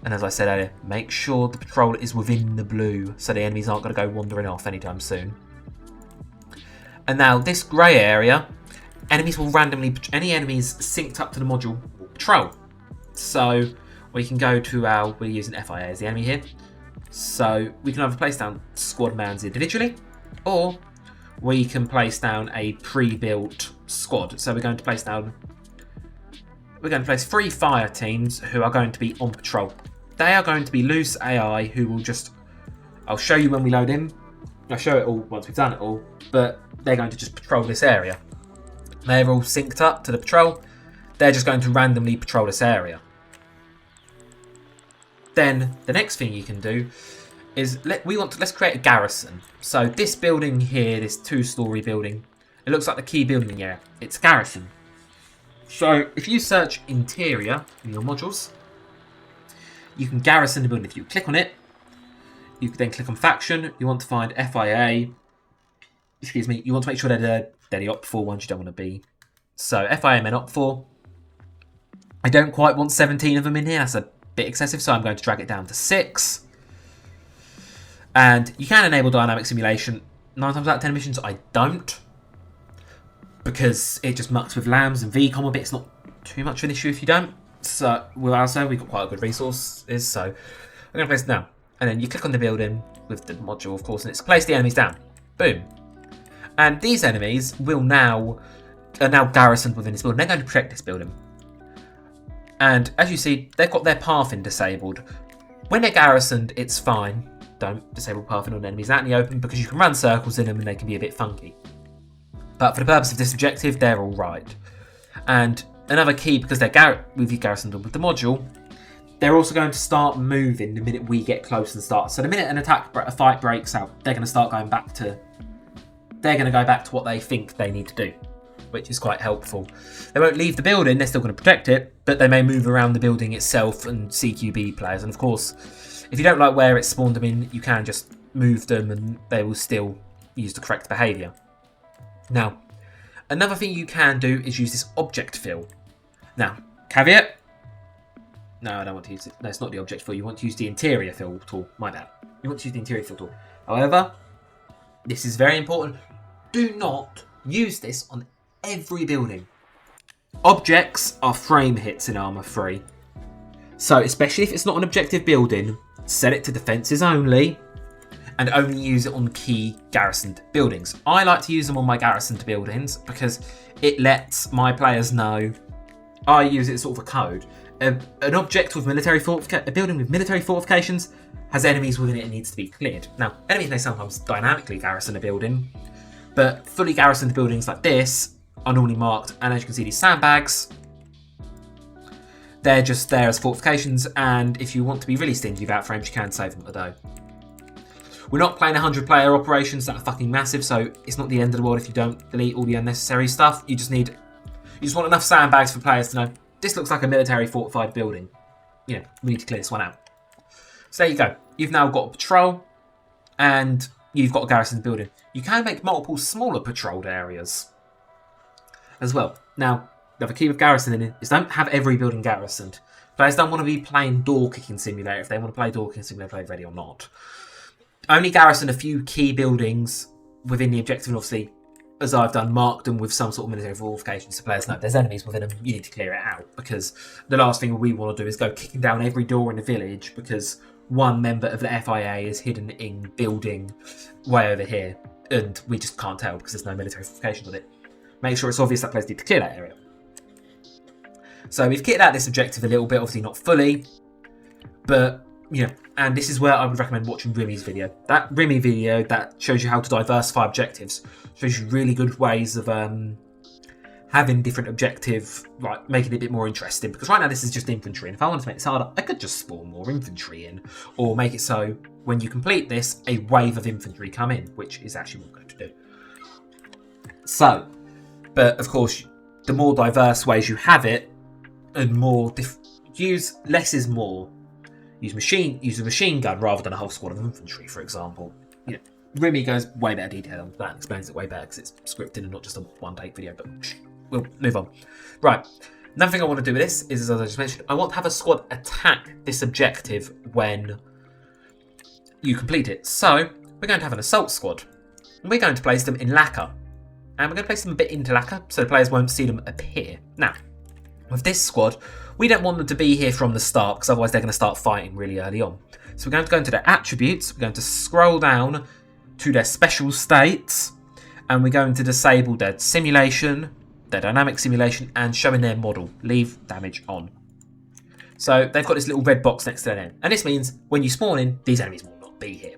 And as I said earlier, make sure the patrol is within the blue so the enemies aren't going to go wandering off anytime soon. And now this grey area, enemies will randomly, any enemies synced up to the module will patrol. So we can go to we're using FIA as the enemy here. So we can either place down squad mans individually, or we can place down a pre-built squad. So we're going to place 3 fire teams who are going to be on patrol. They are going to be loose AI who will just, I'll show you when we load in. I'll show it all once we've done it all, but they're going to just patrol this area. They're all synced up to the patrol. They're just going to randomly patrol this area. Then the next thing you can do is let's create a garrison. So this building here, this 2-story building, it looks like the key building here. It's garrison. So if you search interior in your modules, you can garrison the building. If you click on it, you can then click on faction. You want to find FIA. Excuse me. You want to make sure they're the op 4 ones you don't want to be. So FIA men op 4. I don't quite want 17 of them in here. That's a bit excessive, so I'm going to drag it down to 6. And you can enable dynamic simulation. 9 times out of 10 missions, I don't, because it just mucks with lambs and VCOM a bit. It's not too much of an issue if you don't. So we've got quite a good resources. So I'm going to place it down, and then you click on the building with the module, of course, and it's place the enemies down. Boom. And these enemies are now garrisoned within this building. They're going to protect this building. And as you see, they've got their pathing disabled. When they're garrisoned, it's fine. Don't disable pathing on enemies out in the open because you can run circles in them and they can be a bit funky. But for the purpose of this objective, they're all right. And another key, because they're garrisoned with the module, they're also going to start moving the minute we get close and start. So the minute a fight breaks out, they're going to start going back to. They're going to go back to what they think they need to do, which is quite helpful. They won't leave the building, they're still going to protect it, but they may move around the building itself and CQB players. And of course, if you don't like where it spawned them in, you can just move them and they will still use the correct behaviour. Now, another thing you can do is use this object fill. Now, caveat. No, I don't want to use it. No, it's not the object fill. You want to use the interior fill tool. My bad. You want to use the interior fill tool. However, this is very important. Do not use this on every building. Objects are frame hits in Armour 3. So especially if it's not an objective building, set it to defences only and only use it on key garrisoned buildings. I like to use them on my garrisoned buildings because it lets my players know I use it as sort of a code. An object with a building with military fortifications has enemies within it and needs to be cleared. Now, enemies may sometimes dynamically garrison a building, but fully garrisoned buildings like this are normally marked, and as you can see, these sandbags, they're just there as fortifications, and if you want to be really stingy about frames, you can save them at the dough. We're not playing 100-player operations that are fucking massive, so it's not the end of the world if you don't delete all the unnecessary stuff. You just want enough sandbags for players to know, this looks like a military fortified building. You know, we need to clear this one out. So there you go. You've now got a patrol, and you've got a garrison building. You can make multiple smaller patrolled areas as well. Now, the other key with garrisoning is don't have every building garrisoned. Players don't want to be playing door kicking simulator if they want to play door kicking simulator, play ready or not. Only garrison a few key buildings within the objective, and obviously, as I've done, mark them with some sort of military fortification so players know if there's enemies within them, you need to clear it out, because the last thing we want to do is go kicking down every door in the village because one member of the FIA is hidden in building way over here, and we just can't tell because there's no military fortifications on it. Make sure it's obvious that players need to clear that area. So we've kitted out this objective a little bit, obviously not fully, but, you know, and this is where I would recommend watching Rimmy's video. That Rimmy video that shows you how to diversify objectives, shows you really good ways of having different objective, like making it a bit more interesting. Because right now this is just infantry, and if I wanted to make this harder, I could just spawn more infantry in, or make it so when you complete this, a wave of infantry come in, which is actually what we're going to do. So, but of course, the more diverse ways you have it, and more use less is more. Use a machine gun rather than a whole squad of infantry, for example. You know, Rimmy goes way better detail on that and explains it way better because it's scripted and not just a one-take video, but we'll move on. Right, another thing I want to do with this is, as I just mentioned, I want to have a squad attack this objective when you complete it. So, we're going to have an assault squad. And we're going to place them in lacquer. And we're going to place them a bit into lacquer so the players won't see them appear. Now, with this squad, we don't want them to be here from the start because otherwise they're going to start fighting really early on. So we're going to go into their attributes, we're going to scroll down to their special states, and we're going to disable their simulation, their dynamic simulation, and showing their model. Leave damage on. So they've got this little red box next to their name. And this means when you spawn in, these enemies will not be here.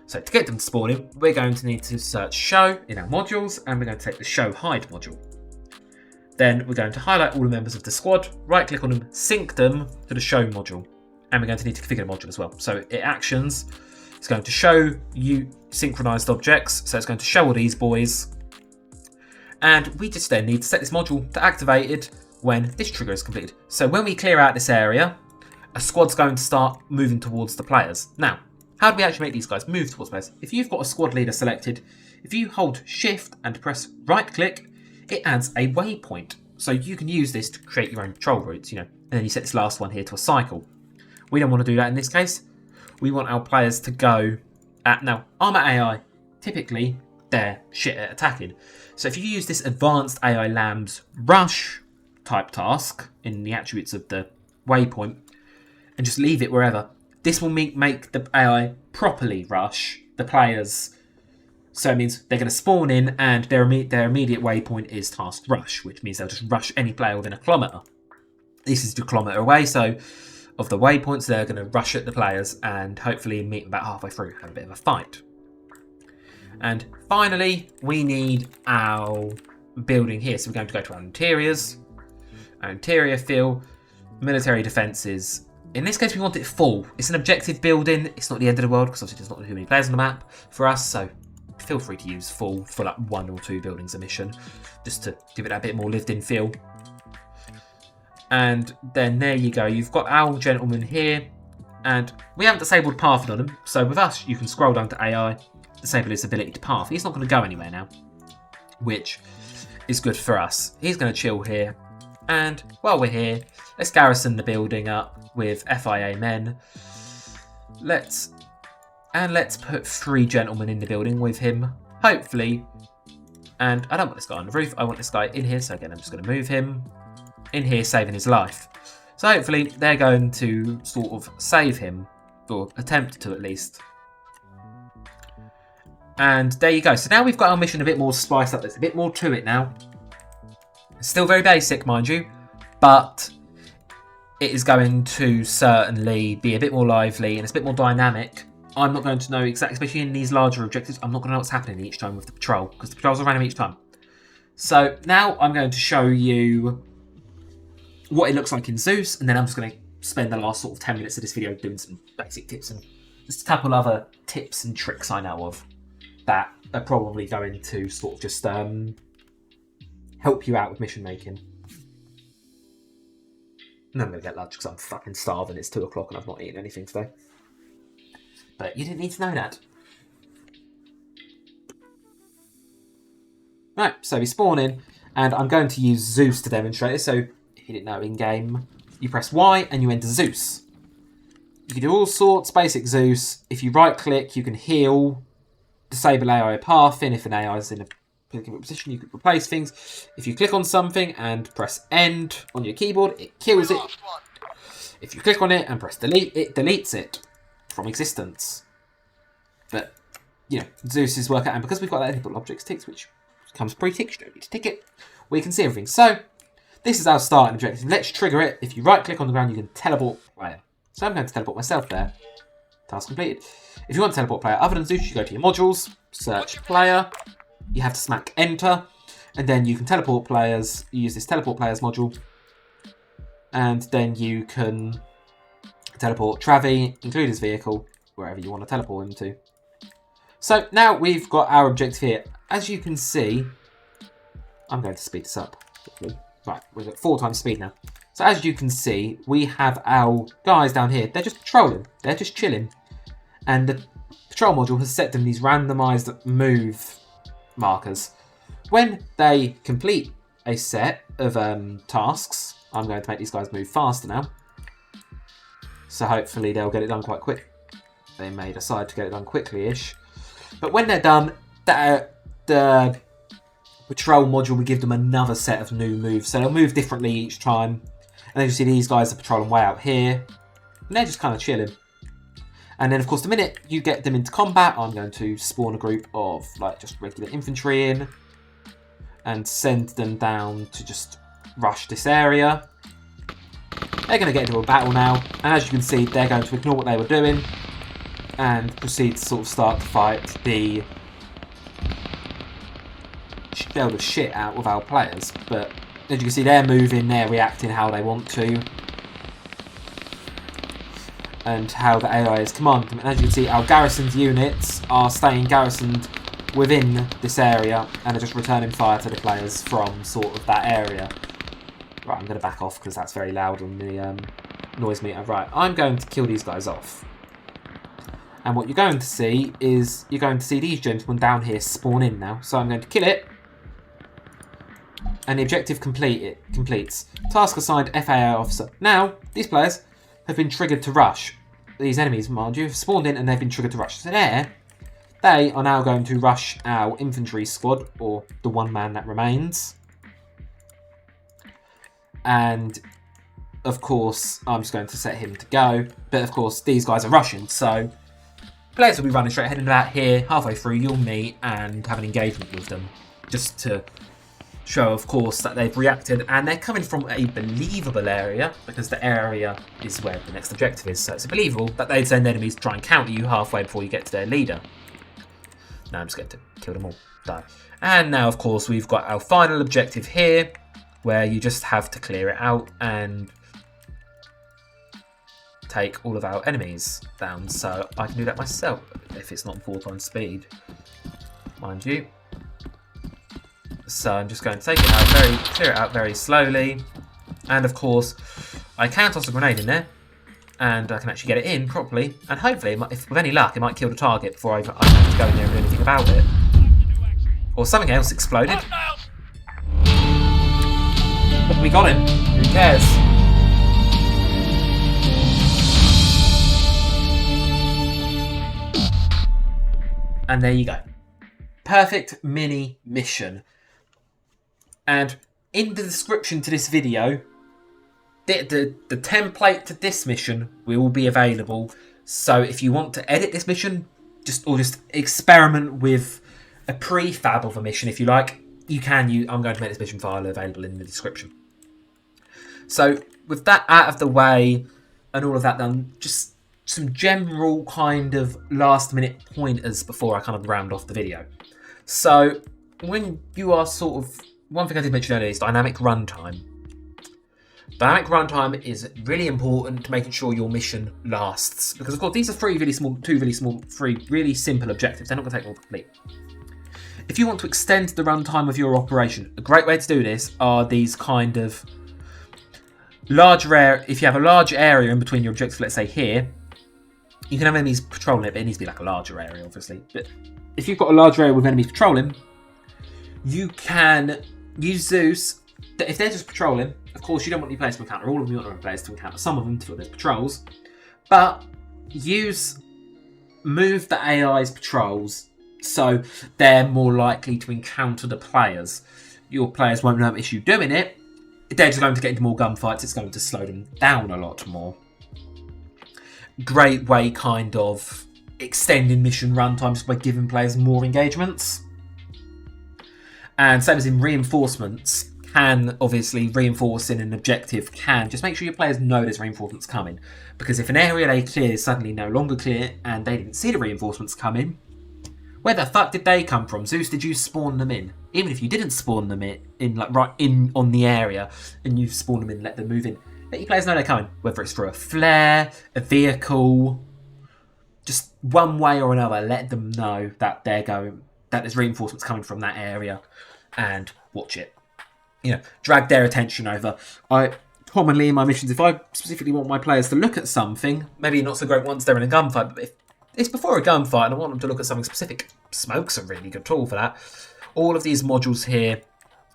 So to get them to spawn in, we're going to need to search show in our modules, and we're going to take the show hide module. Then we're going to highlight all the members of the squad, right click on them, sync them to the show module. And we're going to need to configure the module as well. So it actions, it's going to show you synchronized objects. So it's going to show all these boys. And we just then need to set this module to activated when this trigger is completed. So when we clear out this area, a squad's going to start moving towards the players. Now, how do we actually make these guys move towards players? If you've got a squad leader selected, if you hold shift and press right click, it adds a waypoint. So you can use this to create your own patrol routes, you know, and then you set this last one here to a cycle. We don't want to do that in this case. We want our players to go at, now, Armour AI, typically, they're shit at attacking. So if you use this advanced AI Lambs rush type task in the attributes of the waypoint and just leave it wherever, this will make the AI properly rush the players. So it means they're going to spawn in and their immediate waypoint is tasked rush, which means they'll just rush any player within a kilometre. This is 2 kilometre away, so of the waypoints, they're going to rush at the players and hopefully meet them about halfway through, have a bit of a fight. And finally, we need our building here. So we're going to go to our interiors, our interior fill, military defences. In this case, we want it full. It's an objective building. It's not the end of the world because obviously there's not too many players on the map for us, so feel free to use full for like 1 or 2 buildings a mission, just to give it a bit more lived in feel. And then there you go, you've got our gentleman here, and we haven't disabled pathing on him, so with us you can scroll down to AI, disable his ability to path. He's not going to go anywhere now, which is good for us. He's going to chill here, and while we're here, let's garrison the building up with FIA men. And let's put 3 gentlemen in the building with him, hopefully. And I don't want this guy on the roof. I want this guy in here. So again, I'm just going to move him in here, saving his life. So hopefully they're going to sort of save him, or attempt to at least. And there you go. So now we've got our mission a bit more spiced up. There's a bit more to it now. It's still very basic, mind you, but it is going to certainly be a bit more lively and it's a bit more dynamic. I'm not going to know exactly, especially in these larger objectives, I'm not going to know what's happening each time with the patrol, because the patrols are random each time. So now I'm going to show you what it looks like in Zeus, and then I'm just going to spend the last sort of 10 minutes of this video doing some basic tips and just a couple other tips and tricks I know of that are probably going to sort of just help you out with mission making. And I'm going to get lunch because I'm fucking starving. It's 2 o'clock and I've not eaten anything today. But you didn't need to know that. Right, so we spawn in, and I'm going to use Zeus to demonstrate it. So if you didn't know, in game, you press Y and you enter Zeus. You can do all sorts, basic Zeus. If you right click, you can heal, disable AI pathing. If an AI is in a particular position, you can replace things. If you click on something and press end on your keyboard, it kills it. If you click on it and press delete, it deletes it from existence. But, you know, Zeus's work out, and because we've got that enable objects ticked, which comes pre-ticked, you don't need to tick it, we can see everything. So, this is our starting objective. Let's trigger it. If you right click on the ground, you can teleport player. So I'm going to teleport myself there. Task completed. If you want to teleport player other than Zeus, you go to your modules, search player, you have to smack enter, and then you can teleport players. You use this teleport players module, and then you can teleport Travi, include his vehicle, wherever you want to teleport him to. So now we've got our objective here. As you can see, I'm going to speed this up quickly. Right, we've got 4 times speed now. So as you can see, we have our guys down here. They're just patrolling. They're just chilling. And the patrol module has set them these randomized move markers. When they complete a set of tasks, I'm going to make these guys move faster now. So hopefully they'll get it done quite quick. They may decide to get it done quickly-ish. But when they're done, the patrol module will give them another set of new moves. So they'll move differently each time. And then you see these guys are patrolling way out here. And they're just kind of chilling. And then, of course, the minute you get them into combat, I'm going to spawn a group of, like, just regular infantry in. And send them down to just rush this area. They're going to get into a battle now. And as you can see, they're going to ignore what they were doing. And proceed to sort of start to fight the shit out of our players. But as you can see, they're moving, they're reacting how they want to. And how the AI is commanding them. And as you can see, our garrisoned units are staying garrisoned within this area and are just returning fire to the players from sort of that area. Right, I'm going to back off because that's very loud on the noise meter. Right, I'm going to kill these guys off. And what you're going to see is, you're going to see these gentlemen down here spawn in now. So I'm going to kill it. And the objective completes. Task assigned FAA officer. Now, these players have been triggered to rush. These enemies, mind you, have spawned in and they've been triggered to rush. So there, they are now going to rush our infantry squad, or the one man that remains. And, of course, I'm just going to set him to go. But, of course, these guys are rushing, so players will be running straight ahead into that here. Halfway through, you'll meet and have an engagement with them. Just to show, of course, that they've reacted. And they're coming from a believable area, because the area is where the next objective is. So it's believable that they'd send enemies to try and counter you halfway before you get to their leader. Now I'm just going to kill them all. Die. And now, of course, we've got our final objective here, where you just have to clear it out and take all of our enemies down. So I can do that myself if it's not 4 times speed, mind you. So I'm just going to take it out clear it out very slowly. And of course, I can toss a grenade in there, and I can actually get it in properly. And hopefully, if with any luck, it might kill the target before I have to go in there and do anything about it. Or something else exploded. But we got him. Who cares? And there you go. Perfect mini mission. And in the description to this video, the template to this mission will be available. So if you want to edit this mission, just experiment with a prefab of a mission, if you like, you can. I'm going to make this mission file available in the description. So with that out of the way and all of that done, just some general kind of last minute pointers before I kind of round off the video. So when you are sort of, one thing I did mention earlier is dynamic runtime. Dynamic runtime is really important to making sure your mission lasts, because of course these are two really simple objectives. They're not going to take long to complete. If you want to extend the runtime of your operation, a great way to do this are these kind of larger area. If you have a large area in between your objectives, let's say here, you can have enemies patrolling it, but it needs to be like a larger area, obviously. But if you've got a large area with enemies patrolling, you can use Zeus. If they're just patrolling, of course you don't want your players to encounter all of them, you want your players to encounter some of them to their patrols. But move the AI's patrols so they're more likely to encounter the players. Your players won't have an issue doing it. They're just going to get into more gunfights. It's going to slow them down a lot more. Great way kind of extending mission runtimes by giving players more engagements. And same as in reinforcements, reinforcing an objective can just make sure your players know there's reinforcements coming. Because if an area they clear is suddenly no longer clear and they didn't see the reinforcements coming, where the fuck did they come from? Zeus, did you spawn them in? Even if you didn't spawn them in on the area and you've spawned them in, let them move in. Let your players know they're coming, whether it's through a flare, a vehicle, just one way or another. Let them know that that there's reinforcements coming from that area, and watch it. Drag their attention over. I commonly in my missions, if I specifically want my players to look at something, maybe not so great once they're in a gunfight, but if it's before a gunfight and I want them to look at something specific, smoke's a really good tool for that. All of these modules here,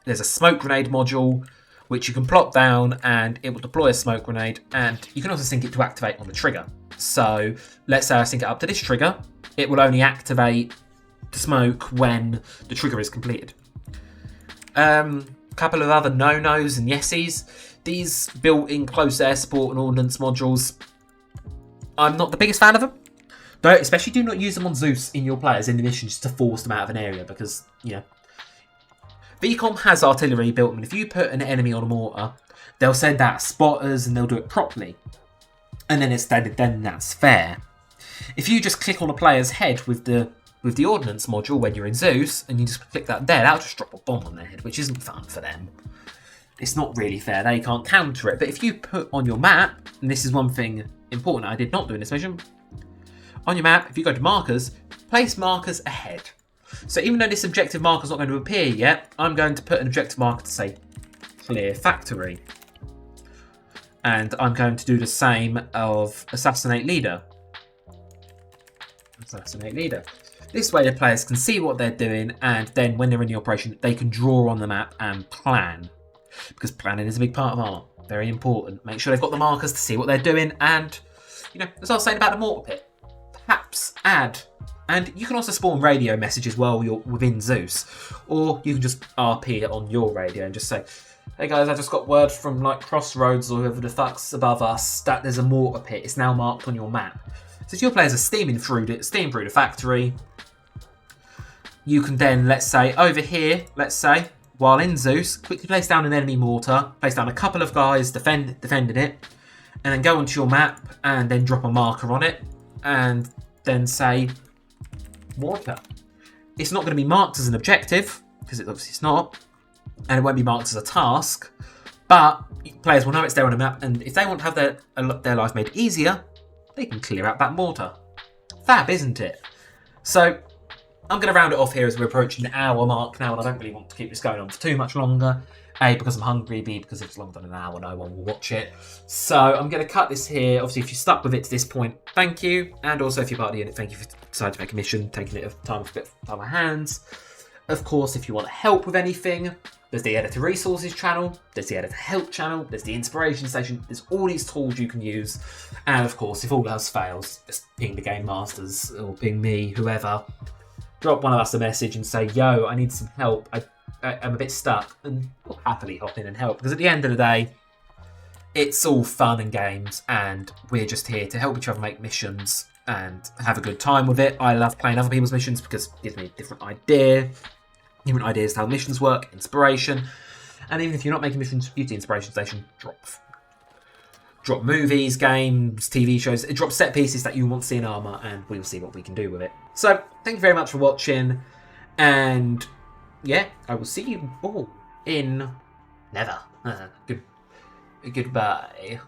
there's a smoke grenade module, which you can plop down and it will deploy a smoke grenade, and you can also sync it to activate on the trigger. So let's say I sync it up to this trigger, it will only activate the smoke when the trigger is completed. Couple of other no-nos and yesies. These built-in close air support and ordnance modules, I'm not the biggest fan of them. Especially do not use them on Zeus in your players in the mission just to force them out of an area, because, VCOM has artillery built in. If you put an enemy on a mortar, they'll send out spotters and they'll do it properly. And then that's fair. If you just click on a player's head with the ordnance module when you're in Zeus, and you just click that there, that'll just drop a bomb on their head, which isn't fun for them. It's not really fair. They can't counter it. But if you put on your map, and this is one thing important I did not do in this mission, on your map, if you go to markers, place markers ahead. So even though this objective marker is not going to appear yet, I'm going to put an objective marker to say clear factory. And I'm going to do the same of assassinate leader. Assassinate leader. This way the players can see what they're doing, and then when they're in the operation, they can draw on the map and plan. Because planning is a big part of armour. Very important. Make sure they've got the markers to see what they're doing, and, as I was saying about the mortar pit, perhaps add, and you can also spawn radio messages while you're within Zeus, or you can just RP it on your radio and just say, hey guys, I just got word from Crossroads or whoever the fuck's above us that there's a mortar pit. It's now marked on your map. So if your players are steaming through the factory, you can then, let's say, over here, while in Zeus, quickly place down an enemy mortar, place down a couple of guys defending it, and then go onto your map and then drop a marker on it, and then say mortar. It's not going to be marked as an objective, because it's not, and it won't be marked as a task, but players will know it's there on a map, and if they want to have their life made easier, they can clear out that mortar. Fab, isn't it? So I'm going to round it off here as we're approaching the hour mark now, and I don't really want to keep this going on for too much longer. A, because I'm hungry, B, because if it's longer than an hour, no one will watch it. So I'm going to cut this here. Obviously, if you stuck with it to this point, thank you. And also, if you're part of the unit, thank you for deciding to make a mission, taking it time of my hands. Of course, if you want help with anything, there's the Editor Resources channel, there's the Editor Help channel, there's the Inspiration Station, there's all these tools you can use. And of course, if all else fails, just ping the Game Masters or ping me, whoever. drop one of us a message and say, yo, I need some help. I'm a bit stuck, and we'll happily hop in and help. Because at the end of the day, it's all fun and games, and we're just here to help each other make missions and have a good time with it. I love playing other people's missions because it gives me a different ideas to how missions work, inspiration. And even if you're not making missions for Beauty Inspiration Station, drop movies, games, TV shows, drop set pieces that you want to see in Armour, and we'll see what we can do with it. So, thank you very much for watching, and yeah, I will see you all in Never. Goodbye.